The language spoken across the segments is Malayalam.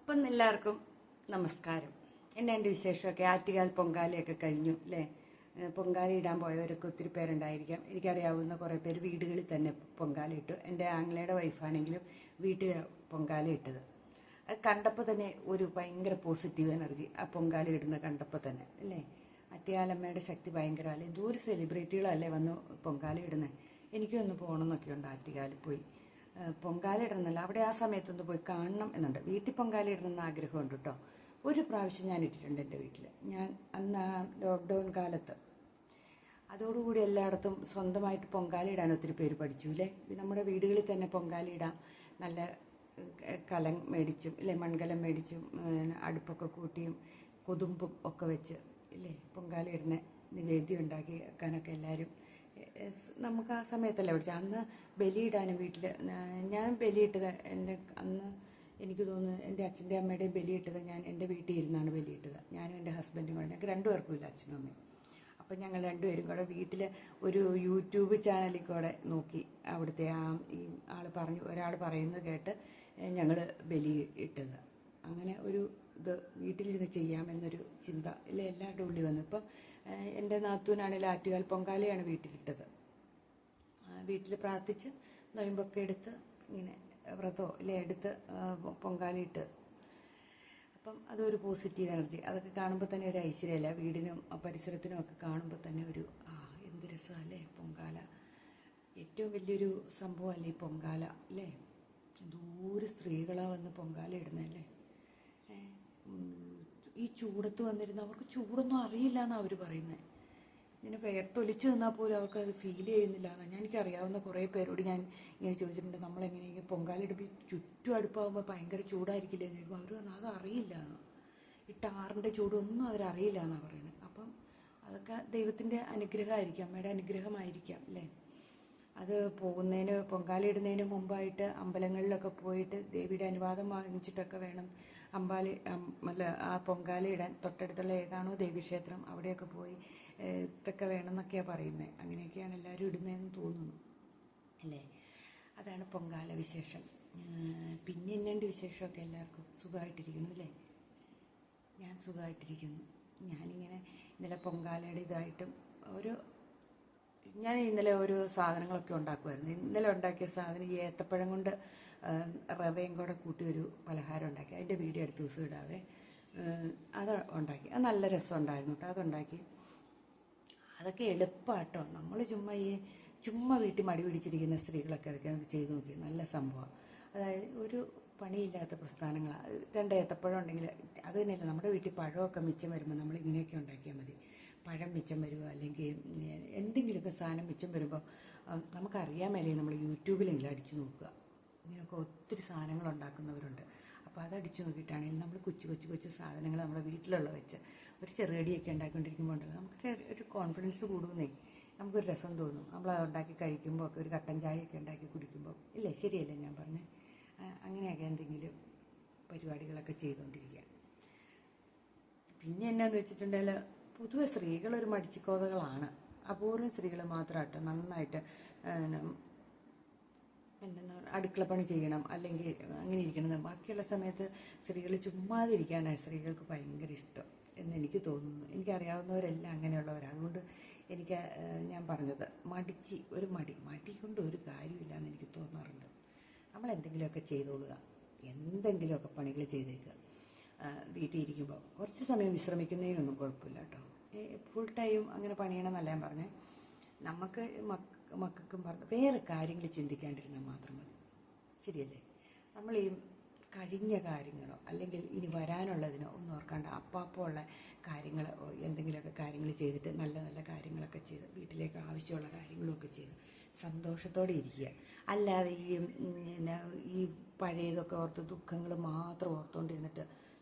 അപ്പം എല്ലാവർക്കും നമസ്കാരം. എൻ്റെ വിശേഷമൊക്കെ ആറ്റുകാൽ പൊങ്കാലയൊക്കെ കഴിഞ്ഞു അല്ലേ. പൊങ്കാല ഇടാൻ പോയവരൊക്കെ ഒത്തിരി പേരുണ്ടായിരിക്കാം. എനിക്കറിയാവുന്ന കുറേ പേര് വീടുകളിൽ തന്നെ പൊങ്കാല ഇട്ടു. എൻ്റെ ആങ്ങളയുടെ വൈഫാണെങ്കിലും വീട്ടിൽ പൊങ്കാല ഇട്ടത്. അത് കണ്ടപ്പോൾ തന്നെ ഒരു ഭയങ്കര പോസിറ്റീവ് എനർജി ആ പൊങ്കാല ഇടുന്ന കണ്ടപ്പോൾ തന്നെ അല്ലേ. ആറ്റുകാലമ്മയുടെ ശക്തി ഭയങ്കര അല്ലേ. എന്തോരം സെലിബ്രിറ്റികളല്ലേ വന്ന് പൊങ്കാല ഇടുന്നത്. എനിക്കൊന്ന് പോകണമെന്നൊക്കെ ഉണ്ട് ആറ്റുകാലിൽ പോയി പൊങ്കാല ഇടണമെന്നല്ല, അവിടെ ആ സമയത്തൊന്ന് പോയി കാണണം എന്നുണ്ട്. വീട്ടിൽ പൊങ്കാല ഇടണമെന്ന് ആഗ്രഹമുണ്ട് കേട്ടോ. ഒരു പ്രാവശ്യം ഞാൻ ഇട്ടിട്ടുണ്ട് എൻ്റെ വീട്ടിൽ. ഞാൻ അന്ന് ആ ലോക്ക്ഡൗൺ കാലത്ത് അതോടുകൂടി എല്ലായിടത്തും സ്വന്തമായിട്ട് പൊങ്കാല ഇടാൻ ഒത്തിരി പേര് പഠിച്ചു അല്ലേ. നമ്മുടെ വീടുകളിൽ തന്നെ പൊങ്കാല ഇടാം. നല്ല കലം മേടിച്ചും ഇല്ലേ, മൺകലം മേടിച്ചും അടുപ്പൊക്കെ കൂട്ടിയും കൊതുമ്പും ഒക്കെ വെച്ച് ഇല്ലേ പൊങ്കാല ഇടുന്ന നിവേദ്യം ഉണ്ടാക്കി വെക്കാനൊക്കെ എല്ലാവരും നമുക്ക് ആ സമയത്തല്ലേ പഠിച്ചത്. അന്ന് ബലിയിടാനും വീട്ടിൽ ഞാൻ ബലിയിട്ടത് അന്ന് എനിക്ക് തോന്നുന്നു എൻ്റെ അച്ഛൻ്റെ അമ്മയുടെയും ബലിയിട്ടത് ഞാൻ എൻ്റെ വീട്ടിൽ ഇരുന്നാണ് ബലിയിട്ടത്. ഞാനും എൻ്റെ ഹസ്ബൻഡും കൂടെ. ഞങ്ങൾക്ക് രണ്ടുപേർക്കും ഇല്ല അച്ഛനും അമ്മയും. അപ്പം ഞങ്ങൾ രണ്ടുപേരും കൂടെ വീട്ടിൽ ഒരു യൂട്യൂബ് ചാനലിൽ കൂടെ നോക്കി അവിടുത്തെ ഈ ഒരാൾ പറയുന്നത് കേട്ട് ഞങ്ങൾ ബലി ഇട്ടത്. അങ്ങനെ ഒരു ഇത് വീട്ടിലിരുന്ന് ചെയ്യാമെന്നൊരു ചിന്ത ഇല്ലേ എല്ലാവരുടെ ഉള്ളിൽ വന്നു. ഇപ്പം എൻ്റെ നാത്തൂനാണെങ്കിൽ ആറ്റുകാൽ പൊങ്കാലയാണ് വീട്ടിലിട്ടത്. വീട്ടിൽ പ്രാർത്ഥിച്ച് നൊയമ്പൊക്കെ എടുത്ത് ഇങ്ങനെ വ്രതമോ ഇല്ലേ എടുത്ത് പൊങ്കാലയിട്ട്. അപ്പം അതൊരു പോസിറ്റീവ് എനർജി. അതൊക്കെ കാണുമ്പോൾ തന്നെ ഒരു ഐശ്വര്യമല്ല. വീടിനും പരിസരത്തിനും ഒക്കെ കാണുമ്പോൾ തന്നെ ഒരു എന്ത് രസമല്ലേ പൊങ്കാല. ഏറ്റവും വലിയൊരു സംഭവമല്ലേ ഈ പൊങ്കാല അല്ലേ. ദൂരെ സ്ത്രീകളാ വന്ന് പൊങ്കാല ഇടുന്നല്ലേ. ഈ ചൂടത്ത് വന്നിരുന്ന അവർക്ക് ചൂടൊന്നും അറിയില്ല എന്നാണ് അവർ പറയുന്നത്. ഇങ്ങനെ വേർത്തൊലിച്ച് നിന്നാൽ പോലും അവർക്ക് അത് ഫീൽ ചെയ്യുന്നില്ല എന്നാണ്. എനിക്കറിയാവുന്ന കുറേ പേരോട് ഞാൻ ഇങ്ങനെ ചോദിച്ചിട്ടുണ്ട്, നമ്മളെങ്ങനെയെങ്കിലും പൊങ്കാലെടുപ്പ് ചുറ്റും അടുപ്പാകുമ്പോൾ ഭയങ്കര ചൂടായിരിക്കില്ലേ എന്ന് ചോദിക്കുമ്പോൾ അവർ പറഞ്ഞു അത് അറിയില്ല. ഈ ടാറിൻ്റെ ചൂടൊന്നും അവരറിയില്ല എന്നാണ് പറയുന്നത്. അപ്പം അതൊക്കെ ദൈവത്തിൻ്റെ അനുഗ്രഹമായിരിക്കാം, അമ്മയുടെ അനുഗ്രഹമായിരിക്കാം അല്ലേ. അത് പൊങ്കാലയിടുന്നതിന് മുമ്പായിട്ട് അമ്പലങ്ങളിലൊക്കെ പോയിട്ട് ദേവിയുടെ അനുവാദം വാങ്ങിച്ചിട്ടൊക്കെ വേണം ആ പൊങ്കാല ഇടാൻ. തൊട്ടടുത്തുള്ള ഏതാണോ ദേവീക്ഷേത്രം അവിടെയൊക്കെ പോയി ഇതൊക്കെ വേണം എന്നൊക്കെയാണ് പറയുന്നത്. അങ്ങനെയൊക്കെയാണ് എല്ലാവരും ഇടുന്നതെന്ന് തോന്നുന്നു അല്ലേ. അതാണ് പൊങ്കാല വിശേഷം. പിന്നെ എന്നണ്ട് വിശേഷമൊക്കെ എല്ലാവർക്കും സുഖമായിട്ടിരിക്കുന്നു അല്ലേ. ഞാൻ സുഖമായിട്ടിരിക്കുന്നു. ഞാനിങ്ങനെ ഇന്നലെ പൊങ്കാലയുടെ ഇതായിട്ടും ഞാൻ ഇന്നലെ ഓരോ സാധനങ്ങളൊക്കെ ഉണ്ടാക്കുമായിരുന്നു. ഇന്നലെ ഉണ്ടാക്കിയ സാധനം ഈ ഏത്തപ്പഴം കൊണ്ട് റവയും കൂടെ കൂട്ടി ഒരു പലഹാരം ഉണ്ടാക്കി. അതിൻ്റെ വീഡിയോ അടുത്ത ദിവസം ഇടാവേ. അത് ഉണ്ടാക്കി. അത് നല്ല രസം ഉണ്ടായിരുന്നു കേട്ടോ. അതുണ്ടാക്കി. അതൊക്കെ എളുപ്പമാട്ടോ. നമ്മൾ ചുമ്മാ വീട്ടിൽ മടി പിടിച്ചിരിക്കുന്ന സ്ത്രീകളൊക്കെ അതൊക്കെ ചെയ്ത് നോക്കി. നല്ല സംഭവം. അതായത് ഒരു പണിയില്ലാത്ത പ്രസ്ഥാനങ്ങളാണ്. 2 ഏത്തപ്പഴം ഉണ്ടെങ്കിൽ അത് തന്നെയല്ല, നമ്മുടെ വീട്ടിൽ പഴമൊക്കെ മിച്ചം വരുമ്പോൾ നമ്മൾ ഇങ്ങനെയൊക്കെ ഉണ്ടാക്കിയാൽ മതി. പഴം മിച്ചം വരുമോ അല്ലെങ്കിൽ എന്തെങ്കിലുമൊക്കെ സാധനം മിച്ചം വരുമ്പോൾ നമുക്കറിയാൻ മേലേ നമ്മൾ യൂട്യൂബിലെങ്കിലും അടിച്ചു നോക്കുക. ഇങ്ങനെയൊക്കെ ഒത്തിരി സാധനങ്ങൾ ഉണ്ടാക്കുന്നവരുണ്ട്. അപ്പോൾ അതടിച്ചു നോക്കിയിട്ടാണെങ്കിൽ നമ്മൾ കൊച്ചു സാധനങ്ങൾ നമ്മുടെ വീട്ടിലുള്ള വെച്ച് ഒരു ചെറുകടിയൊക്കെ ഉണ്ടാക്കിക്കൊണ്ടിരിക്കുമ്പോൾ ഉണ്ടല്ലോ നമുക്ക് ഒരു കോൺഫിഡൻസ് കൂടുന്നേ. നമുക്കൊരു രസം തോന്നും. നമ്മൾ ഉണ്ടാക്കി കഴിക്കുമ്പോൾ ഒക്കെ ഒരു കട്ടൻ ചായയൊക്കെ ഉണ്ടാക്കി കുടിക്കുമ്പോൾ ഇല്ലേ. ശരിയല്ലേ ഞാൻ പറഞ്ഞത്. അങ്ങനെയൊക്കെ എന്തെങ്കിലും പരിപാടികളൊക്കെ ചെയ്തുകൊണ്ടിരിക്കുക. പിന്നെ എന്നാന്ന് വെച്ചിട്ടുണ്ടെങ്കിൽ പൊതുവെ സ്ത്രീകളൊരു മടിച്ചിക്കോതകളാണ്. അപൂർവം സ്ത്രീകൾ മാത്രമായിട്ട് നന്നായിട്ട് അടുക്കളപ്പണി ചെയ്യണം അല്ലെങ്കിൽ അങ്ങനെ ഇരിക്കണം. ബാക്കിയുള്ള സമയത്ത് സ്ത്രീകൾ ചുമ്മാതിരിക്കാനാണ് സ്ത്രീകൾക്ക് ഭയങ്കര ഇഷ്ടം എന്ന് എനിക്ക് തോന്നുന്നു. എനിക്കറിയാവുന്നവരെല്ലാം അങ്ങനെയുള്ളവരാണ്. അതുകൊണ്ട് ഞാൻ പറഞ്ഞത് മടി കൊണ്ട് ഒരു കാര്യമില്ല എന്ന് എനിക്ക് തോന്നാറുണ്ട്. നമ്മൾ എന്തെങ്കിലുമൊക്കെ ചെയ്തോളുക, എന്തെങ്കിലുമൊക്കെ പണികൾ ചെയ്തേക്കുക. വീട്ടിൽ ഇരിക്കുമ്പോൾ കുറച്ച് സമയം വിശ്രമിക്കുന്നതിനൊന്നും കുഴപ്പമില്ല കേട്ടോ. ഫുൾ ടൈം അങ്ങനെ പണിയണമെന്നല്ല ഞാൻ പറഞ്ഞത്. നമുക്ക് മക്കൾക്കും വേറെ കാര്യങ്ങൾ ചിന്തിക്കാണ്ടിരുന്നാൽ മാത്രം മതി. ശരിയല്ലേ. നമ്മൾ ഈ കഴിഞ്ഞ കാര്യങ്ങളോ അല്ലെങ്കിൽ ഇനി വരാനുള്ളതിനോ ഒന്നും ഓർക്കാണ്ട് അപ്പോൾ ഉള്ള കാര്യങ്ങൾ എന്തെങ്കിലുമൊക്കെ കാര്യങ്ങൾ ചെയ്തിട്ട് നല്ല നല്ല കാര്യങ്ങളൊക്കെ ചെയ്ത് വീട്ടിലേക്ക് ആവശ്യമുള്ള കാര്യങ്ങളൊക്കെ ചെയ്ത് സന്തോഷത്തോടെ ഇരിക്കുക. അല്ലാതെ ഈ പഴയതൊക്കെ ഓർത്ത് ദുഃഖങ്ങൾ മാത്രം ഓർത്തുകൊണ്ടിരുന്നിട്ട്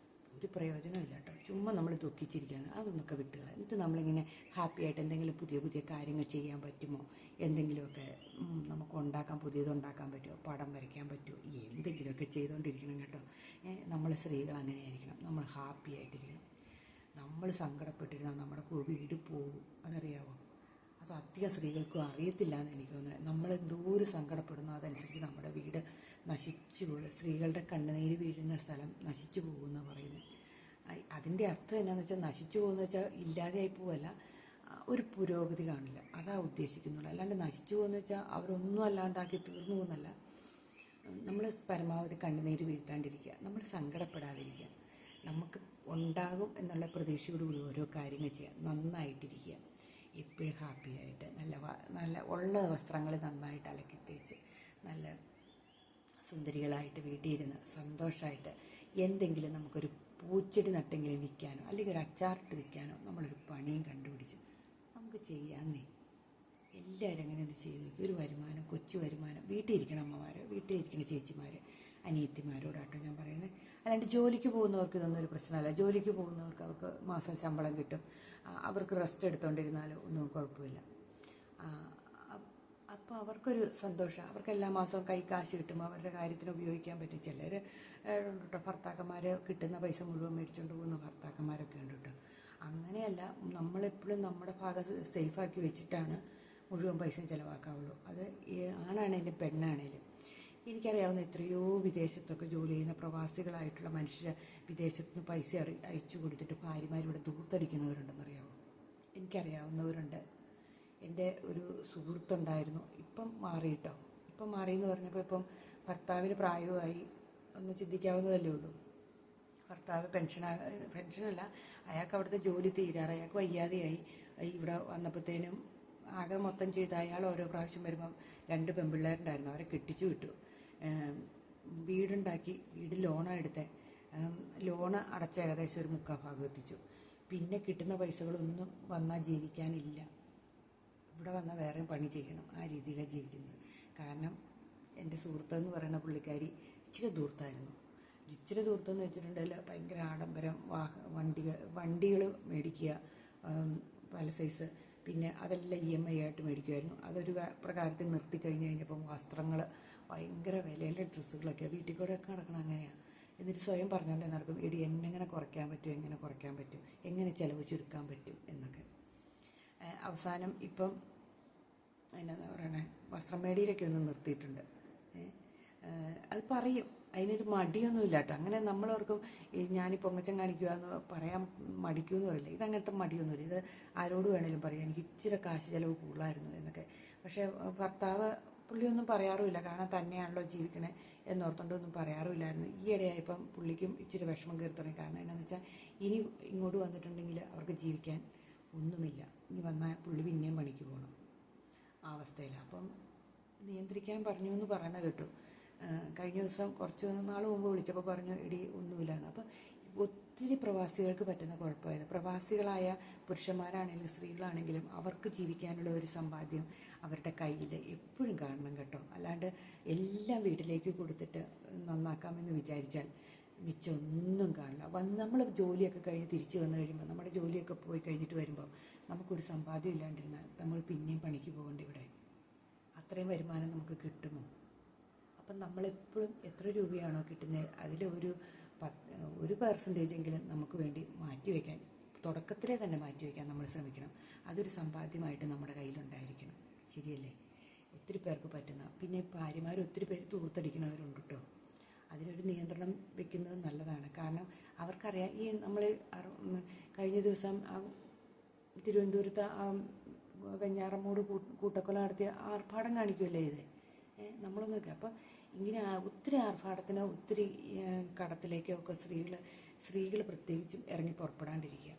ഒരു പ്രയോജനമില്ല കേട്ടോ. ചുമ്മാ നമ്മൾ ദുഃഖിച്ചിരിക്കുകയാണ്. അതൊന്നൊക്കെ വിട്ടുകള. എന്നിട്ട് നമ്മളിങ്ങനെ ഹാപ്പി ആയിട്ട് എന്തെങ്കിലും പുതിയ കാര്യങ്ങൾ ചെയ്യാൻ പറ്റുമോ, എന്തെങ്കിലുമൊക്കെ നമുക്ക് പുതിയതുണ്ടാക്കാൻ പറ്റുമോ, പടം വരയ്ക്കാൻ പറ്റുമോ, എന്തെങ്കിലുമൊക്കെ ചെയ്തുകൊണ്ടിരിക്കണം കേട്ടോ. നമ്മൾ സ്ത്രീകൾ അങ്ങനെ ആയിരിക്കണം. നമ്മൾ ഹാപ്പി ആയിട്ടിരിക്കണം. നമ്മൾ സങ്കടപ്പെട്ടിരുന്നാൽ നമ്മുടെ വീട് പോകും. അതറിയാവോ. അത് അധികം സ്ത്രീകൾക്കും അറിയത്തില്ല എന്ന് എനിക്ക് തോന്നുന്നത്. നമ്മൾ എന്തോരം സങ്കടപ്പെടുന്നു അതനുസരിച്ച് നമ്മുടെ വീട് നശിച്ചു പോകും. സ്ത്രീകളുടെ കണ്ണുനീര് വീഴുന്ന സ്ഥലം നശിച്ചു പോകുമെന്ന് പറയുന്നത്. അതിൻ്റെ അർത്ഥം എന്നാന്ന് വെച്ചാൽ നശിച്ചു പോകുന്ന വെച്ചാൽ ഇല്ലാതെയായി പോവല്ല, ഒരു പുരോഗതി കാണില്ല, അതാ ഉദ്ദേശിക്കുന്നുള്ളൂ. അല്ലാണ്ട് നശിച്ചു പോകുന്ന വെച്ചാൽ അവരൊന്നും അല്ലാണ്ടാക്കി തീർന്നു പോകുന്നല്ല. നമ്മൾ പരമാവധി കണ്ണുനീര് വീഴ്ത്താണ്ടിരിക്കുക, നമ്മൾ സങ്കടപ്പെടാതിരിക്കുക, നമുക്ക് ഉണ്ടാകും എന്നുള്ള പ്രതീക്ഷയോടുകൂടി ഓരോ കാര്യങ്ങൾ ചെയ്യുക, നന്നായിട്ടിരിക്കുക, എപ്പോഴും ഹാപ്പിയായിട്ട് നല്ല ഉള്ള വസ്ത്രങ്ങൾ നന്നായിട്ട് അലക്കി തേച്ച് നല്ല സുന്ദരികളായിട്ട് വീട്ടിൽ ഇരുന്ന് സന്തോഷമായിട്ട് എന്തെങ്കിലും നമുക്കൊരു പൂച്ചെടി നട്ടെങ്കിലും വിൽക്കാനോ അല്ലെങ്കിൽ ഒരു അച്ചാറിട്ട് വിൽക്കാനോ നമ്മളൊരു പണിയും കണ്ടുപിടിച്ച് നമുക്ക് ചെയ്യാമെന്നേ. എല്ലാവരും അങ്ങനെ ഒന്ന് ചെയ്ത് നോക്കി. ഒരു വരുമാനം, കൊച്ചു വരുമാനം, വീട്ടിലിരിക്കണ അമ്മമാർ, വീട്ടിലിരിക്കണ ചേച്ചിമാർ, അനിയത്തിമാരോടാട്ടോ ഞാൻ പറയുന്നത്. അല്ലാണ്ട് ജോലിക്ക് പോകുന്നവർക്ക് ഇതൊന്നും ഒരു പ്രശ്നമല്ല. ജോലിക്ക് പോകുന്നവർക്ക് അവർക്ക് മാസം ശമ്പളം കിട്ടും, അവർക്ക് റെസ്റ്റ് എടുത്തുകൊണ്ടിരുന്നാലും ഒന്നും കുഴപ്പമില്ല. അപ്പോൾ അവർക്കൊരു സന്തോഷം, അവർക്ക് എല്ലാ മാസവും കൈ കാശ് കിട്ടുമ്പോൾ അവരുടെ കാര്യത്തിന് ഉപയോഗിക്കാൻ പറ്റും. ചിലർ ഉണ്ട് കേട്ടോ, ഭർത്താക്കന്മാർ കിട്ടുന്ന പൈസ മുഴുവൻ മേടിച്ചുകൊണ്ട് പോകുന്ന ഭർത്താക്കന്മാരൊക്കെ ഉണ്ട് കേട്ടോ. അങ്ങനെയല്ല, നമ്മളെപ്പോഴും നമ്മുടെ ഭാഗം സേഫാക്കി വെച്ചിട്ടാണ് മുഴുവൻ പൈസയും ചിലവാക്കാവുള്ളൂ. അത് ആണാണേലും പെണ്ണാണേലും. എനിക്കറിയാവുന്ന എത്രയോ വിദേശത്തൊക്കെ ജോലി ചെയ്യുന്ന പ്രവാസികളായിട്ടുള്ള മനുഷ്യർ വിദേശത്ത് നിന്ന് പൈസ അയച്ചു കൊടുത്തിട്ട് ഭാര്യമാരിവിടെ ദൂർത്തടിക്കുന്നവരുണ്ടെന്നറിയാമോ? എനിക്കറിയാവുന്നവരുണ്ട്. എൻ്റെ ഒരു സുഹൃത്തുണ്ടായിരുന്നു, ഇപ്പം മാറിയിട്ടോ. ഇപ്പം മാറിയെന്ന് പറഞ്ഞപ്പോൾ ഇപ്പം ഭർത്താവിന് പ്രായമായി, ഒന്ന് ചിന്തിക്കാവുന്നതല്ലേ ഉള്ളൂ. ഭർത്താവ് പെൻഷനല്ല, അയാൾക്ക് അവിടുത്തെ ജോലി തീരാറ്, അയാൾക്ക് വയ്യാതെയായി. ഇവിടെ വന്നപ്പോഴത്തേനും ആകെ മൊത്തം ചെയ്ത് അയാൾ ഓരോ പ്രാവശ്യം വരുമ്പം 2 പെൺപിള്ളേരുണ്ടായിരുന്നു, അവരെ കെട്ടിച്ചു വിട്ടു. വീടുണ്ടാക്കി, വീട് ലോണാണ് എടുത്തത്. ലോണ് അടച്ച ഏകദേശം ഒരു 3/4 ഭാഗം എത്തിച്ചു. പിന്നെ കിട്ടുന്ന പൈസകളൊന്നും വന്നാൽ ജീവിക്കാനില്ല. ഇവിടെ വന്നാൽ വേറെ പണി ചെയ്യണം, ആ രീതിയിലാണ് ജീവിക്കുന്നത്. കാരണം എൻ്റെ സുഹൃത്തെന്ന് പറയുന്ന പുള്ളിക്കാരി ഇച്ചിരി ദൂർത്തായിരുന്നു. ഇച്ചിരി ദൂർത്തെന്ന് വെച്ചിട്ടുണ്ടെങ്കിൽ ഭയങ്കര ആഡംബരം, വണ്ടികൾ മേടിക്കുക പല സൈസ്, പിന്നെ അതെല്ലാം EMI ആയിട്ട് മേടിക്കുമായിരുന്നു. അതൊരു പ്രകാരത്തിൽ നിർത്തി കഴിഞ്ഞപ്പോൾ വസ്ത്രങ്ങൾ ഭയങ്കര വിലയിലെ ഡ്രസ്സുകളൊക്കെ വീട്ടിൽ കൂടെയൊക്കെ നടക്കണം. അങ്ങനെയാണ്. എന്നിട്ട് സ്വയം പറഞ്ഞുകൊണ്ടേ നടക്കും, എടി എങ്ങനെ കുറയ്ക്കാൻ പറ്റും, എങ്ങനെ കുറയ്ക്കാൻ പറ്റും, എങ്ങനെ ചിലവ് ചുരുക്കാൻ പറ്റും എന്നൊക്കെ. അവസാനം ഇപ്പം എന്നാ പറയണേ, വസ്ത്രം മേടിയിലൊക്കെ ഒന്ന് നിർത്തിയിട്ടുണ്ട്. അത് പറയും, അതിനൊരു മടിയൊന്നുമില്ല കേട്ടോ. അങ്ങനെ നമ്മളോർക്കും ഞാനീ പൊങ്ങച്ചം കാണിക്കുക എന്ന് പറയാൻ മടിക്കുമെന്ന് പറയില്ല. ഇതങ്ങനത്തെ മടിയൊന്നുമില്ല. ഇത് ആരോട് വേണേലും പറയാം, എനിക്ക് ഇച്ചിരി കാശ് ചിലവ് കൂടുതലായിരുന്നു എന്നൊക്കെ. പക്ഷേ ഭർത്താവ് പുള്ളിയൊന്നും പറയാറുമില്ല, കാരണം തന്നെയാണല്ലോ ജീവിക്കണേ എന്നോർത്തോണ്ടൊന്നും പറയാറുമില്ലായിരുന്നു. ഈയിടെയായപ്പം പുള്ളിക്കും ഇച്ചിരി വിഷമം കയറി തുടങ്ങി. കാരണം എന്താണെന്ന് വെച്ചാൽ ഇനി ഇങ്ങോട്ട് വന്നിട്ടുണ്ടെങ്കിൽ അവർക്ക് ജീവിക്കാൻ ഒന്നുമില്ല. ഇനി വന്നാൽ പുള്ളി പിന്നെയും പണിക്ക് പോകണം, ആ അവസ്ഥയിലാണ്. അപ്പം നിയന്ത്രിക്കാൻ പറഞ്ഞു എന്ന് പറയണ കേട്ടു. കഴിഞ്ഞ ദിവസം കുറച്ച് നാൾ മുമ്പ് വിളിച്ചപ്പോൾ പറഞ്ഞു, എടി ഒന്നുമില്ലാന്ന്. അപ്പം ഒത്തിരി പ്രവാസികൾക്ക് പറ്റുന്ന കുഴപ്പമായത്, പ്രവാസികളായ പുരുഷന്മാരാണെങ്കിലും സ്ത്രീകളാണെങ്കിലും അവർക്ക് ജീവിക്കാനുള്ള ഒരു സമ്പാദ്യം അവരുടെ കയ്യിൽ എപ്പോഴും കാണണം കേട്ടോ. അല്ലാണ്ട് എല്ലാം വീട്ടിലേക്ക് കൊടുത്തിട്ട് നന്നാക്കാമെന്ന് വിചാരിച്ചാൽ മിച്ചം ഒന്നും കാണില്ല. നമ്മൾ ജോലിയൊക്കെ കഴിഞ്ഞ് തിരിച്ചു വന്നു കഴിയുമ്പോൾ, നമ്മുടെ ജോലിയൊക്കെ പോയി കഴിഞ്ഞിട്ട് വരുമ്പോൾ നമുക്കൊരു സമ്പാദ്യം ഇല്ലാണ്ടിരുന്നാൽ നമ്മൾ പിന്നെയും പണിക്ക് പോകേണ്ടി ഇവിടെ. അത്രയും വരുമാനം നമുക്ക് കിട്ടുമോ? അപ്പം നമ്മളെപ്പോഴും എത്ര രൂപയാണോ കിട്ടുന്നത് അതിൽ ഒരു പെർസെൻറ്റേജെങ്കിലും നമുക്ക് വേണ്ടി മാറ്റിവെക്കാൻ, തുടക്കത്തിലേ തന്നെ മാറ്റിവെക്കാൻ നമ്മൾ ശ്രമിക്കണം. അതൊരു സമ്പാദ്യമായിട്ട് നമ്മുടെ കയ്യിലുണ്ടായിരിക്കണം. ശരിയല്ലേ? ഒത്തിരി പേർക്ക് പറ്റുന്ന. പിന്നെ ഭാര്യമാർ ഒത്തിരി പേര് തൂർത്തടിക്കുന്നവരുണ്ട് കേട്ടോ. അതിനൊരു നിയന്ത്രണം വെക്കുന്നത് നല്ലതാണ്. കാരണം അവർക്കറിയാം, ഈ നമ്മൾ കഴിഞ്ഞ ദിവസം തിരുവനന്തപുരത്ത് വെഞ്ഞാറമ്മൂട് കൂട്ടക്കൊല നടത്തിയ ആർഭാടം കാണിക്കുമല്ലേ ഇത്. നമ്മളൊന്നും നോക്കുക. അപ്പം ഇങ്ങനെ ഒത്തിരി ആർഭാടത്തിന്, ഒത്തിരി കടത്തിലേക്കൊക്കെ സ്ത്രീകൾ പ്രത്യേകിച്ചും ഇറങ്ങി പുറപ്പെടാണ്ടിരിക്കുക.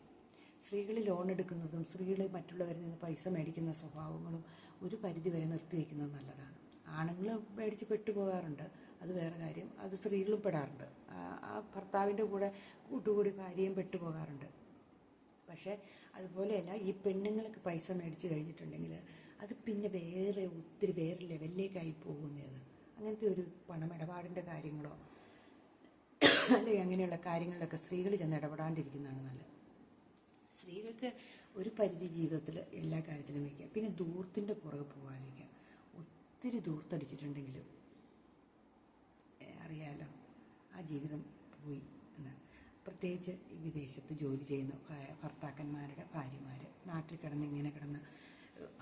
സ്ത്രീകൾ ലോൺ എടുക്കുന്നതും സ്ത്രീകൾ മറ്റുള്ളവരിൽ നിന്ന് പൈസ മേടിക്കുന്ന സ്വഭാവങ്ങളും ഒരു പരിധി വരെ നിർത്തിവെക്കുന്നത് നല്ലതാണ്. ആണുങ്ങൾ മേടിച്ച് പെട്ടുപോകാറുണ്ട്, അത് വേറെ കാര്യം. അത് സ്ത്രീകളും പെടാറുണ്ട്. ആ ഭർത്താവിൻ്റെ കൂട്ടുകൂടി ഭാര്യയും പെട്ടുപോകാറുണ്ട്. പക്ഷേ അതുപോലെയല്ല, ഈ പെണ്ണുങ്ങൾക്ക് പൈസ മേടിച്ച് കഴിഞ്ഞിട്ടുണ്ടെങ്കിൽ അത് പിന്നെ ഒത്തിരി വേറെ ലെവലിലേക്കായി പോകുന്നത്. അങ്ങനത്തെ ഒരു പണമിടപാടിൻ്റെ കാര്യങ്ങളോ അല്ലെങ്കിൽ അങ്ങനെയുള്ള കാര്യങ്ങളിലൊക്കെ സ്ത്രീകൾ ചെന്ന് ഇടപെടാണ്ടിരിക്കുന്നതാണ് നല്ലത്. സ്ത്രീകൾക്ക് ഒരു പരിധി ജീവിതത്തിൽ എല്ലാ കാര്യത്തിലും വയ്ക്കുക. പിന്നെ ദൂർത്തിൻ്റെ പുറകെ പോകാതിരിക്കുക. ഒത്തിരി ദൂർത്തടിച്ചിട്ടുണ്ടെങ്കിലും അറിയാലോ, ആ ജീവിതം പോയി എന്ന്. പ്രത്യേകിച്ച് ഈ വിദേശത്ത് ജോലി ചെയ്യുന്ന ഭർത്താക്കന്മാരുടെ ഭാര്യമാർ നാട്ടിൽ കിടന്ന്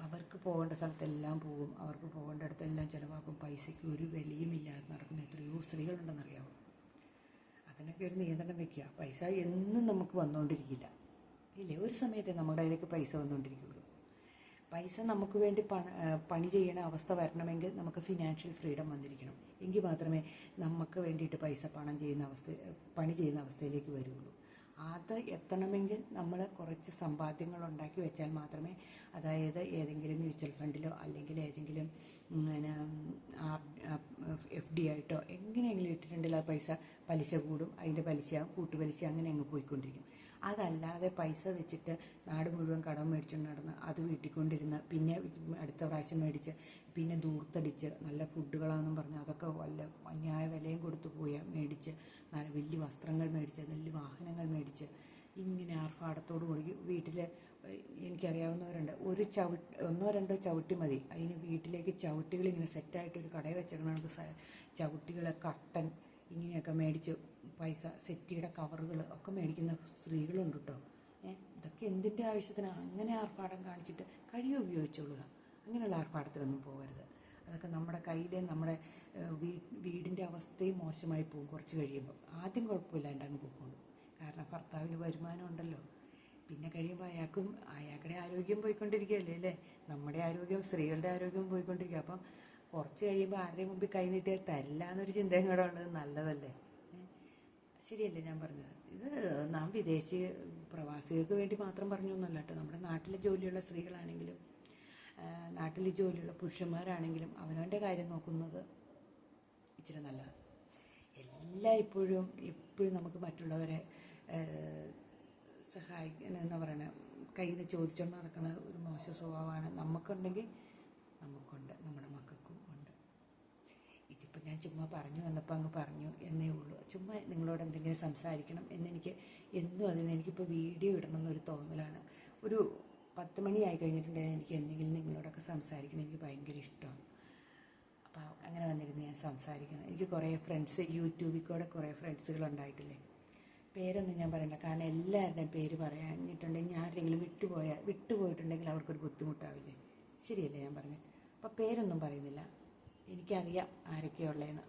അവർക്ക് പോകേണ്ട സ്ഥലത്തെല്ലാം പോകും, അവർക്ക് പോകേണ്ട അടുത്തെല്ലാം ചിലവാക്കും, പൈസയ്ക്ക് ഒരു വിലയും ഇല്ലാതെ നടക്കുന്ന എത്രയോ സ്ത്രീകളുണ്ടെന്നറിയാമോ. അതിനൊക്കെ ഒരു നിയന്ത്രണം വെക്കുക. പൈസ എന്നും നമുക്ക് വന്നുകൊണ്ടിരിക്കില്ല, ഇല്ലേ? ഒരു സമയത്തെ നമ്മുടെ കയ്യിലേക്ക് പൈസ വന്നുകൊണ്ടിരിക്കുകയുള്ളൂ. പൈസ നമുക്ക് വേണ്ടി പണി ചെയ്യണ അവസ്ഥ വരണമെങ്കിൽ നമുക്ക് ഫിനാൻഷ്യൽ ഫ്രീഡം വന്നിരിക്കണം. എങ്കിൽ മാത്രമേ നമുക്ക് വേണ്ടിയിട്ട് പൈസ പണി ചെയ്യുന്ന അവസ്ഥയിലേക്ക് വരുള്ളൂ. അത് എത്തണമെങ്കിൽ നമ്മൾ കുറച്ച് സമ്പാദ്യങ്ങൾ ഉണ്ടാക്കി വെച്ചാൽ മാത്രമേ, അതായത് ഏതെങ്കിലും മ്യൂച്വൽ ഫണ്ടിലോ അല്ലെങ്കിൽ ഏതെങ്കിലും FD ആയിട്ടോ എങ്ങനെയെങ്കിലും ഇട്ടിട്ടുണ്ടെങ്കിൽ ആ പൈസ പലിശ കൂടും, അതിൻ്റെ പലിശയാവും, കൂട്ടുപലിശ, അങ്ങനെ അങ്ങ് പോയിക്കൊണ്ടിരിക്കും. അതല്ലാതെ പൈസ വെച്ചിട്ട് നാട് മുഴുവൻ കടം മേടിച്ചുകൊണ്ട് നടന്ന് അത് വീട്ടിൽ കൊണ്ടിരുന്ന് പിന്നെ അടുത്ത പ്രാവശ്യം മേടിച്ച് പിന്നെ ദൂർത്തടിച്ച് നല്ല ഫുഡുകളാണെന്നും പറഞ്ഞ് അതൊക്കെ വല്ല അന്യായ വിലയും കൊടുത്ത് മേടിച്ച് നല്ല വലിയ വസ്ത്രങ്ങൾ മേടിച്ച് വലിയ വാഹനങ്ങൾ മേടിച്ച് ഇങ്ങനെ ആർഭാടത്തോടു കൂടി വീട്ടിൽ, എനിക്കറിയാവുന്നവരുണ്ട്, ഒന്നോ രണ്ടോ ചവിട്ടി മതി അതിന് വീട്ടിലേക്ക് ചവിട്ടികൾ ഇങ്ങനെ സെറ്റായിട്ടൊരു കടയിൽ വെച്ചേക്കണ ചവിട്ടികളെ, കർട്ടൻ ഇങ്ങനെയൊക്കെ മേടിച്ച് പൈസ, സെറ്റിയുടെ കവറുകൾ ഒക്കെ മേടിക്കുന്ന സ്ത്രീകളുണ്ട് കേട്ടോ. ഇതൊക്കെ എന്തിൻ്റെ ആവശ്യത്തിനാണ്? അങ്ങനെ ആർഭാടം കാണിച്ചിട്ട് കഴിയും ഉപയോഗിച്ചോളുക. അങ്ങനെയുള്ള ആർഭാടത്തിലൊന്നും പോകരുത്. അതൊക്കെ നമ്മുടെ കയ്യിലെ നമ്മുടെ വീടിൻ്റെ അവസ്ഥയും മോശമായി പോകും കുറച്ച് കഴിയുമ്പോൾ. ആദ്യം കുഴപ്പമില്ലാണ്ട് അങ്ങ് പോയിക്കോളും, കാരണം ഭർത്താവിന് വരുമാനം ഉണ്ടല്ലോ. പിന്നെ കഴിയുമ്പോൾ അയാളുടെ ആരോഗ്യം പോയിക്കൊണ്ടിരിക്കുകയല്ലേ, അല്ലേ? നമ്മുടെ ആരോഗ്യം, സ്ത്രീകളുടെ ആരോഗ്യം പോയിക്കൊണ്ടിരിക്കുക. അപ്പം കുറച്ച് കഴിയുമ്പോൾ ആരുടെയും മുമ്പിൽ കൈ നീട്ടിയാൽ തരില്ല എന്നൊരു ചിന്തയും കൂടെ ഉള്ളത് നല്ലതല്ലേ? ശരിയല്ലേ ഞാൻ പറഞ്ഞത്? ഇത് നാം വിദേശി പ്രവാസികൾക്ക് വേണ്ടി മാത്രം പറഞ്ഞൊന്നുമല്ല കേട്ടോ. നമ്മുടെ നാട്ടിലെ ജോലിയുള്ള സ്ത്രീകളാണെങ്കിലും നാട്ടിൽ ജോലിയുള്ള പുരുഷന്മാരാണെങ്കിലും അവനവൻ്റെ കാര്യം നോക്കുന്നത് ഇച്ചിരി നല്ലതാണ്. എപ്പോഴും നമുക്ക് മറ്റുള്ളവരെ സഹായിക്കാൻ എന്താ പറയണ, കയ്യിൽ നിന്ന് ചോദിച്ചോണ്ട് നടക്കുന്ന ഒരു മോശ സ്വഭാവമാണ് നമുക്കുണ്ടെങ്കിൽ നമുക്കുണ്ട്, നമ്മുടെ മക്കൾക്കും ഉണ്ട്. ഇതിപ്പോൾ ഞാൻ ചുമ്മാ പറഞ്ഞു വന്നപ്പോൾ അങ്ങ് പറഞ്ഞു എന്നേ ഉള്ളൂ. ചുമ്മാ നിങ്ങളോട് എന്തെങ്കിലും സംസാരിക്കണം എന്നെനിക്ക് എന്നും എനിക്കിപ്പോൾ വീഡിയോ ഇടണം എന്നൊരു തോന്നലാണ്. ഒരു 10 മണിയായി കഴിഞ്ഞിട്ടുണ്ടെങ്കിൽ എനിക്ക് എന്തെങ്കിലും നിങ്ങളോടൊക്കെ സംസാരിക്കണം എനിക്ക് ഭയങ്കര ഇഷ്ടമാണ്. അപ്പോൾ അങ്ങനെ വന്നിരുന്ന് ഞാൻ സംസാരിക്കണം. എനിക്ക് കുറേ ഫ്രണ്ട്സ്, യൂട്യൂബിൽ കൂടെ കുറേ ഫ്രണ്ട്സുകളുണ്ടായിട്ടില്ലേ. പേരൊന്നും ഞാൻ പറയണ്ട, കാരണം എല്ലാവരുടെയും പേര് പറയാനിട്ടുണ്ടെങ്കിൽ ആരെങ്കിലും വിട്ടുപോയിട്ടുണ്ടെങ്കിൽ അവർക്കൊരു ബുദ്ധിമുട്ടാവില്ലേ? ശരിയല്ലേ ഞാൻ പറഞ്ഞത്? അപ്പോൾ പേരൊന്നും പറയുന്നില്ല, എനിക്കറിയാം ആരൊക്കെയുള്ളതെന്ന്.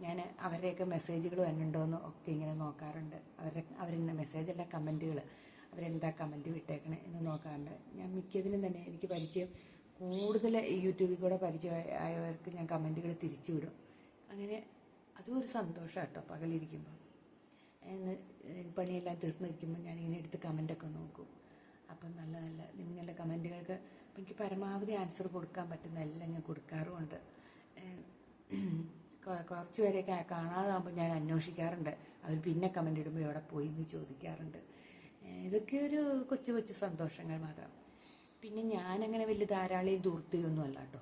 ഞാൻ അവരുടെയൊക്കെ മെസ്സേജുകൾ വന്നിട്ടുണ്ടോയെന്ന് ഒക്കെ ഇങ്ങനെ നോക്കാറുണ്ട്. അവരെന്നെ മെസ്സേജല്ല, കമൻറ്റുകൾ, അവരെന്താ കമൻറ്റ് വിട്ടേക്കണേ എന്ന് നോക്കാറുണ്ട്. ഞാൻ മിക്കതിനും തന്നെ എനിക്ക് കൂടുതൽ യൂട്യൂബിൽ കൂടെ പരിചയമായവർക്ക് ഞാൻ കമൻറ്റുകൾ തിരിച്ചു വിടും. അങ്ങനെ അതും ഒരു സന്തോഷം കേട്ടോ. പകലിരിക്കുമ്പോൾ പണിയെല്ലാം തീർന്നിരിക്കുമ്പോൾ ഞാനിങ്ങനെ എടുത്ത് കമൻറ്റൊക്കെ നോക്കും. അപ്പം നല്ല നിങ്ങളുടെ കമൻറ്റുകൾക്ക് എനിക്ക് പരമാവധി ആൻസർ കൊടുക്കാൻ പറ്റുന്ന എല്ലാം ഞാൻ കൊടുക്കാറുമുണ്ട്. കുറച്ച് പേരെയൊക്കെ കാണാതാകുമ്പോൾ ഞാൻ അന്വേഷിക്കാറുണ്ട്. അവർ പിന്നെ കമൻ്റ് ഇടുമ്പോൾ എവിടെ പോയി എന്ന് ചോദിക്കാറുണ്ട്. ഇതൊക്കെ ഒരു കൊച്ചു കൊച്ചു സന്തോഷങ്ങൾ മാത്രം. പിന്നെ ഞാനങ്ങനെ വലിയ ധാരാളിയും ദൂർത്തിയൊന്നും അല്ല കേട്ടോ.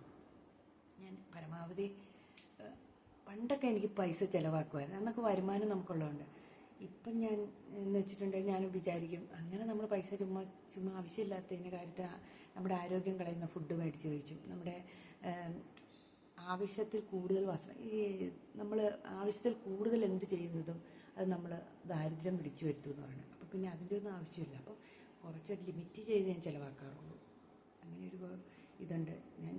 ഞാൻ പരമാവധി പണ്ടൊക്കെ എനിക്ക് പൈസ ചിലവാക്കുമായിരുന്നു, അന്നൊക്കെ വരുമാനം നമുക്കുള്ളതുകൊണ്ട്. ഇപ്പം ഞാൻ എന്ന് വെച്ചിട്ടുണ്ടെങ്കിൽ ഞാൻ വിചാരിക്കും, അങ്ങനെ നമ്മൾ പൈസ ചുമ്മാ ആവശ്യമില്ലാത്തതിൻ്റെ കാര്യത്തിൽ നമ്മുടെ ആരോഗ്യം കളയുന്ന ഫുഡ് മേടിച്ച് കഴിച്ചും, നമ്മുടെ ആവശ്യത്തിൽ കൂടുതൽ നമ്മൾ ആവശ്യത്തിൽ കൂടുതൽ എന്ത് ചെയ്യുന്നതും അത് നമ്മൾ ദാരിദ്ര്യം പിടിച്ചു വരുത്തും എന്ന് പറയുന്നത്. അപ്പോൾ പിന്നെ അതിൻ്റെ ഒന്നും ആവശ്യമില്ല. അപ്പോൾ കുറച്ചൊരു ലിമിറ്റ് ചെയ്ത് ഞാൻ ചിലവാക്കാറുള്ളൂ. അങ്ങനെയൊരു ഇതുണ്ട്. ഞാൻ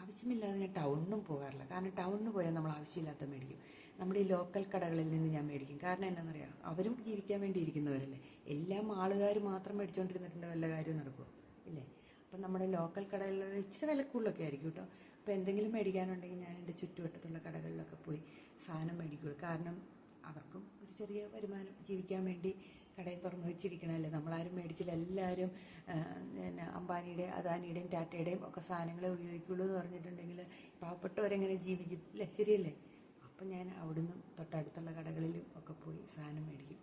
ആവശ്യമില്ലാതെ ഞാൻ ടൗണിനും പോകാറില്ല, കാരണം ടൗണിന് പോയാൽ നമ്മൾ ആവശ്യമില്ലാത്ത മേടിക്കും. നമ്മുടെ ഈ ലോക്കൽ കടകളിൽ നിന്ന് ഞാൻ മേടിക്കും. കാരണം എന്താണെന്നറിയാം, അവരും ജീവിക്കാൻ വേണ്ടി ഇരിക്കുന്നവരല്ലേ. എല്ലാം ആളുകാർ മാത്രം മേടിച്ചുകൊണ്ടിരുന്നിട്ടുണ്ട് വല്ല കാര്യവും നടക്കുമോ? ഇല്ലേ? അപ്പം നമ്മുടെ ലോക്കൽ കടകളിൽ ഇച്ചിരി വില കൂടുതലൊക്കെ ആയിരിക്കും കേട്ടോ. അപ്പോൾ എന്തെങ്കിലും മേടിക്കാനുണ്ടെങ്കിൽ ഞാൻ എൻ്റെ ചുറ്റുവട്ടത്തുള്ള കടകളിലൊക്കെ പോയി സാധനം മേടിക്കുള്ളൂ. കാരണം അവർക്കും ഒരു ചെറിയ വരുമാനം, ജീവിക്കാൻ വേണ്ടി കടയിൽ തുറന്നു വെച്ചിരിക്കണമല്ലേ. നമ്മളാരും മേടിച്ചില്ല, എല്ലാവരും അംബാനിയുടെ, അദാനിയുടെയും ടാറ്റയുടെയും ഒക്കെ സാധനങ്ങളെ ഉപയോഗിക്കുള്ളൂ എന്ന് പറഞ്ഞിട്ടുണ്ടെങ്കിൽ പാവപ്പെട്ടവരെങ്ങനെ ജീവിക്കും? അല്ലേ? ശരിയല്ലേ? അപ്പം ഞാൻ അവിടുന്ന് തൊട്ടടുത്തുള്ള കടകളിലും ഒക്കെ പോയി സാധനം മേടിക്കും.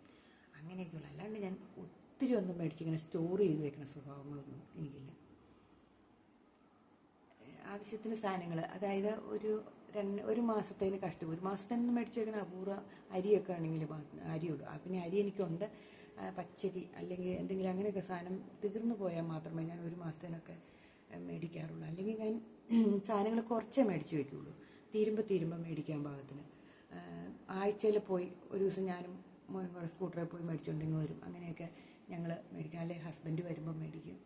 അങ്ങനെയൊക്കെയുള്ളൂ. അല്ലാണ്ട് ഞാൻ ഒത്തിരി ഒന്നും മേടിച്ചിങ്ങനെ സ്റ്റോർ ചെയ്ത് വെക്കുന്ന സ്വഭാവങ്ങളൊന്നും എനിക്കില്ല. ആവശ്യത്തിന് സാധനങ്ങൾ, അതായത് ഒരു മാസത്തേന് ഒരു മാസത്തേന് മേടിച്ച് വെക്കുന്ന അപൂർവ അരിയൊക്കെ ആണെങ്കിൽ അരിയുള്ളൂ. പിന്നെ അരി എനിക്കുണ്ട്, പച്ചരി അല്ലെങ്കിൽ എന്തെങ്കിലും അങ്ങനെയൊക്കെ സാധനം തീർന്നു പോയാൽ മാത്രമേ ഞാൻ ഒരു മാസത്തേനൊക്കെ മേടിക്കാറുള്ളൂ. അല്ലെങ്കിൽ ഞാൻ സാധനങ്ങൾ കുറച്ചേ മേടിച്ച് വയ്ക്കുള്ളൂ, തീരുമ്പോൾ മേടിക്കാൻ പാകത്തിന്. ആഴ്ചയിൽ പോയി ഒരു ദിവസം ഞാനും മോനും കൂടെ സ്കൂട്ടറിൽ പോയി മേടിച്ചുകൊണ്ടിങ്ങ് വരും. അങ്ങനെയൊക്കെ ഞങ്ങൾ മേടിക്കും. അല്ലെങ്കിൽ ഹസ്ബൻഡ് വരുമ്പോൾ മേടിക്കും.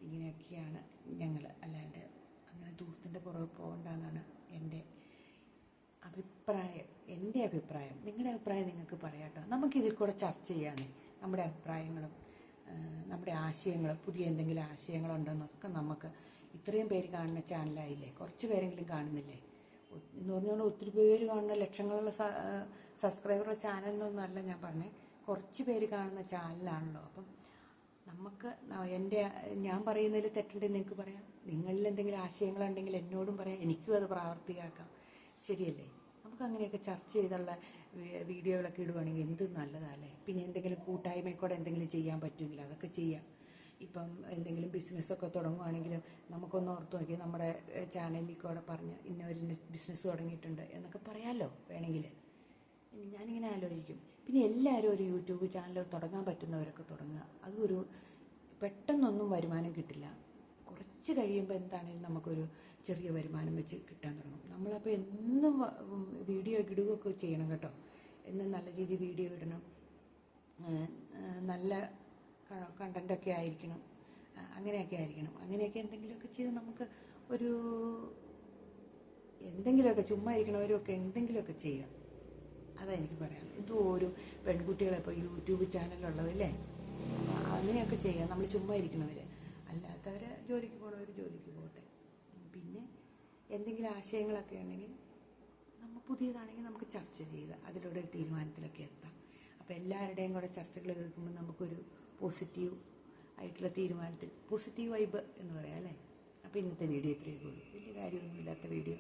ഇങ്ങനെയൊക്കെയാണ് ഞങ്ങൾ. അല്ലാണ്ട് അങ്ങനെ ദൂരത്തിൻ്റെ പുറകെ പോകണ്ടെന്നാണ് എൻ്റെ അഭിപ്രായം. എൻ്റെ അഭിപ്രായം. നിങ്ങളുടെ അഭിപ്രായം നിങ്ങൾക്ക് പറയാം കേട്ടോ. നമുക്കിതിൽ കൂടെ ചർച്ച ചെയ്യാനേ, നമ്മുടെ അഭിപ്രായങ്ങളും നമ്മുടെ ആശയങ്ങളും പുതിയ എന്തെങ്കിലും ആശയങ്ങളുണ്ടെന്നൊക്കെ നമുക്ക്. ഇത്രയും പേര് കാണുന്ന ചാനലായില്ലേ, കുറച്ച് പേരെങ്കിലും കാണുന്നില്ലേ എന്ന് പറഞ്ഞുകൊണ്ട് ഒത്തിരി പേര് കാണുന്ന ലക്ഷങ്ങളുള്ള സബ്സ്ക്രൈബറുള്ള ചാനൽ അല്ല ഞാൻ പറഞ്ഞത്, കുറച്ച് പേര് കാണുന്ന ചാനലാണല്ലോ. അപ്പം നമുക്ക് ഞാൻ പറയുന്നതിൽ തെറ്റുണ്ടെങ്കിൽ നിങ്ങൾക്ക് പറയാം. നിങ്ങളിൽ എന്തെങ്കിലും ആശയങ്ങളുണ്ടെങ്കിൽ എന്നോടും പറയാം, എനിക്കും അത് പ്രാവർത്തികമാക്കാം. ശരിയല്ലേ? നമുക്ക് അങ്ങനെയൊക്കെ ചർച്ച ചെയ്തുള്ള വീഡിയോകളൊക്കെ ഇടുവാണെങ്കിൽ എന്ത് നല്ലതല്ലേ. പിന്നെ എന്തെങ്കിലും കൂട്ടായ്മയ്ക്കൂടെ എന്തെങ്കിലും ചെയ്യാൻ പറ്റുമെങ്കിൽ അതൊക്കെ ചെയ്യാം. ഇപ്പം എന്തെങ്കിലും ബിസിനസ്സൊക്കെ തുടങ്ങുവാണെങ്കിലും നമുക്കൊന്ന് ഓർത്ത് നോക്കി, നമ്മുടെ ചാനലിൽ കൂടെ പറഞ്ഞ് ഇന്നൊരു ബിസിനസ് തുടങ്ങിയിട്ടുണ്ട് എന്നൊക്കെ പറയാമല്ലോ വേണമെങ്കിൽ. ഞാനിങ്ങനെ ആലോചിക്കും. പിന്നെ എല്ലാവരും ഒരു യൂട്യൂബ് ചാനൽ തുടങ്ങാൻ പറ്റുന്നവരൊക്കെ തുടങ്ങുക. അതും പെട്ടെന്നൊന്നും വരുമാനം കിട്ടില്ല. കുറച്ച് കഴിയുമ്പോൾ എന്താണെങ്കിലും നമുക്കൊരു ചെറിയ വരുമാനം വെച്ച് കിട്ടാൻ തുടങ്ങും. നമ്മളപ്പോൾ എന്നും വീഡിയോ ഇടുകയൊക്കെ ചെയ്യണം കേട്ടോ. എന്നും നല്ല രീതിയിൽ വീഡിയോ ഇടണം, നല്ല കണ്ടൻ്റൊക്കെ ആയിരിക്കണം, അങ്ങനെയൊക്കെ ആയിരിക്കണം. അങ്ങനെയൊക്കെ എന്തെങ്കിലുമൊക്കെ ചെയ്ത് നമുക്ക് എന്തെങ്കിലുമൊക്കെ ചുമ്മാ ഇരിക്കണവരൊക്കെ എന്തെങ്കിലുമൊക്കെ ചെയ്യുക. അതാണ് എനിക്ക് പറയാം. ഒരു പെൺകുട്ടികളെ ഇപ്പോൾ യൂട്യൂബ് ചാനലുള്ളതല്ലേ, അങ്ങനെയൊക്കെ ചെയ്യുക. നമ്മൾ ചുമ്മാ ഇരിക്കണവർ. അല്ലാത്തവർ ജോലിക്ക് പോകണവർ ജോലിക്ക് പോകട്ടെ. പിന്നെ എന്തെങ്കിലും ആശയങ്ങളൊക്കെ ഉണ്ടെങ്കിൽ പുതിയതാണെങ്കിൽ നമുക്ക് ചർച്ച ചെയ്ത് അതിലൂടെ ഒരു തീരുമാനത്തിലൊക്കെ എത്താം. അപ്പോൾ എല്ലാവരുടെയും കൂടെ ചർച്ചകൾ കേൾക്കുമ്പോൾ നമുക്കൊരു പോസിറ്റീവ് ആയിട്ടുള്ള തീരുമാനത്തിൽ, പോസിറ്റീവ് വൈബ് എന്ന് പറയാം അല്ലേ. അപ്പോൾ ഇന്നത്തെ വീഡിയോ ഇത്രയേ ഉള്ളൂ. വലിയ കാര്യമൊന്നുമില്ലാത്ത വീഡിയോ.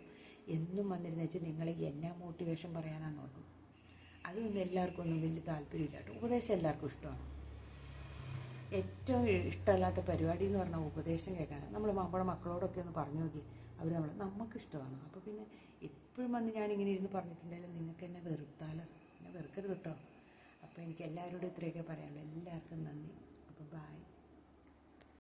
എന്നും വന്നിരുന്നു വെച്ചാൽ നിങ്ങളെ എന്നാ മോട്ടിവേഷൻ പറയാനാണ് നോക്കും. അതൊന്നും എല്ലാവർക്കും ഒന്നും വലിയ താല്പര്യമില്ല കേട്ടോ. ഉപദേശം എല്ലാവർക്കും ഇഷ്ടമാണ്. ഏറ്റവും ഇഷ്ടമല്ലാത്ത പരിപാടി എന്ന് പറഞ്ഞാൽ ഉപദേശം കേൾക്കാനാണ്. നമ്മൾ നമ്മുടെ മക്കളോടൊക്കെ ഒന്ന് പറഞ്ഞു നോക്കി, അവർ നമുക്കിഷ്ടമാണ്. അപ്പോൾ പിന്നെ എപ്പോഴും വന്ന് ഞാനിങ്ങനെ ഇരുന്ന് പറഞ്ഞിട്ടുണ്ടെങ്കിലും നിങ്ങൾക്ക് എന്നെ വെറുത്താലോ. എന്നെ വെറുക്കരുത് കേട്ടോ. അപ്പോൾ എനിക്ക് എല്ലാവരോടും ഇത്രയൊക്കെ പറയാനുള്ളൂ. എല്ലാവർക്കും നന്ദി.